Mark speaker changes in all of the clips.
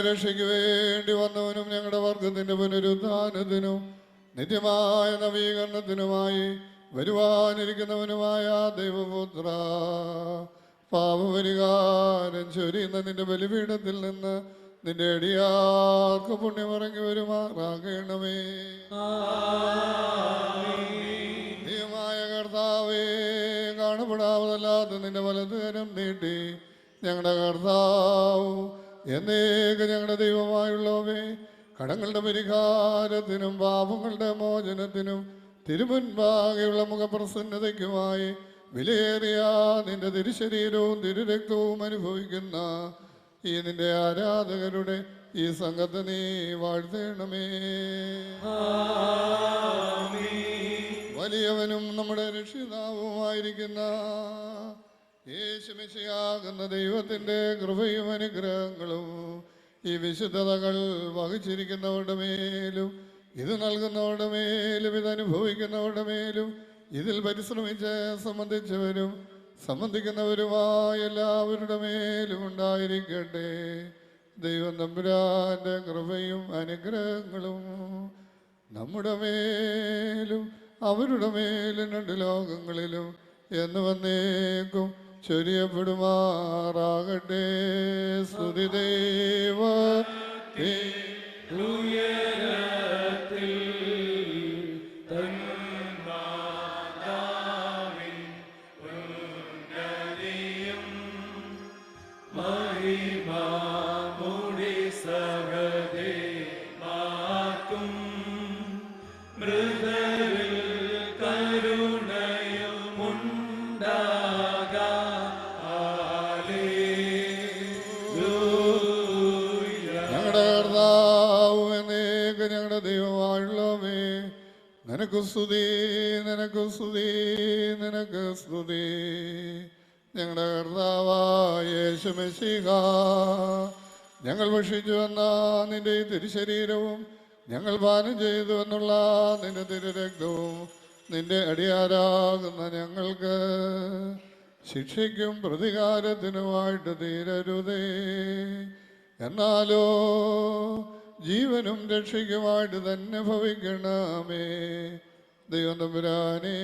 Speaker 1: രക്ഷയ്ക്ക് വേണ്ടി വന്നവനും ഞങ്ങളുടെ വർഗത്തിന്റെ പുനരുദ്ധാനത്തിനും നിത്യമായ നവീകരണത്തിനുമായി വരുവാനിരിക്കുന്നവനുമായ ദൈവപുത്ര, പാപപരിഹാരം ചൊരിയുന്ന നിന്റെ ബലിപീഠത്തിൽ നിന്ന് നിന്റെ അടിയാർക്ക് പുണ്യമിറങ്ങി വരുമാറാകണമേ. ദൈവമായ കർത്താവേ, കാണപ്പെടാവതല്ലാത്ത നിന്റെ വലതുകരം നീട്ടി ഞങ്ങളുടെ കർത്താവ് എന്നേക്ക് ഞങ്ങളുടെ ദൈവമായുള്ളവേ, കടങ്ങളുടെ പരിഹാരത്തിനും പാപങ്ങളുടെ മോചനത്തിനും തിരുമുൻപാകെയുള്ള മുഖപ്രസന്നതയ്ക്കുമായി വിലയേറിയ നിന്റെ തിരുശരീരവും തിരുരക്തവും അനുഭവിക്കുന്ന ഈ നിന്റെ ആരാധകരുടെ ഈ സംഘത്തെ നീ വാഴ്ത്തേണമേ. വലിയവനും നമ്മുടെ രക്ഷിതാവുമായിരിക്കുന്ന യേശുമിശിഹാകുന്ന ദൈവത്തിൻ്റെ കൃപയും അനുഗ്രഹങ്ങളും ഈ വിശുദ്ധതകൾ വഹിച്ചിരിക്കുന്നവരുടെ മേലും ഇത് നൽകുന്നവരുടെ മേലും ഇത് അനുഭവിക്കുന്നവരുടെ മേലും ഇതിൽ പരിശ്രമിച്ച് സംബന്ധിച്ചവരും സംബന്ധിക്കുന്നവരുമായ എല്ലാവരുടെ മേലും ഉണ്ടായിരിക്കട്ടെ. ദൈവം തമ്പുരാന്റെ കൃപയും അനുഗ്രഹങ്ങളും നമ്മുടെ മേലും അവരുടെ മേലും രണ്ട് ലോകങ്ങളിലും എന്ന് വന്നേക്കും ചൊരിയപ്പെടുമാറാകട്ടെ. സ്തുതി ദൈവത്തെ ഉയരത്തിൽ തന്മാതാവിൻ ഉന്നതിയും മഹിമാമുടി സഹദേ മാക്കും മൃദരിൽ നിനക്ക് സ്തുതി, നിനക്ക് സ്തുതി, നിനക്ക് സ്തുതി. ഞങ്ങളുടെ കർത്താവായ യേശുമിശിഹാ, ഞങ്ങൾ ഭക്ഷിച്ചു വന്ന നിന്റെ തിരുശരീരവും ഞങ്ങൾ പാനം ചെയ്തു എന്നുള്ള നിന്റെ തിരുരക്തവും നിന്റെ അടിയാരാകുന്ന ഞങ്ങൾക്ക് ശിക്ഷയ്ക്കും പ്രതികാരത്തിനുമായിട്ട് തീരരുതേ. എന്നാലോ ജീവനും രക്ഷയ്ക്കുമായിട്ട് തന്നെ ഭവിക്കണമേ. ദൈവം തമ്പുരാനേ,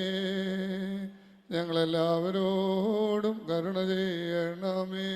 Speaker 1: ഞങ്ങളെല്ലാവരോടും കരുണ ചെയ്യണമേ.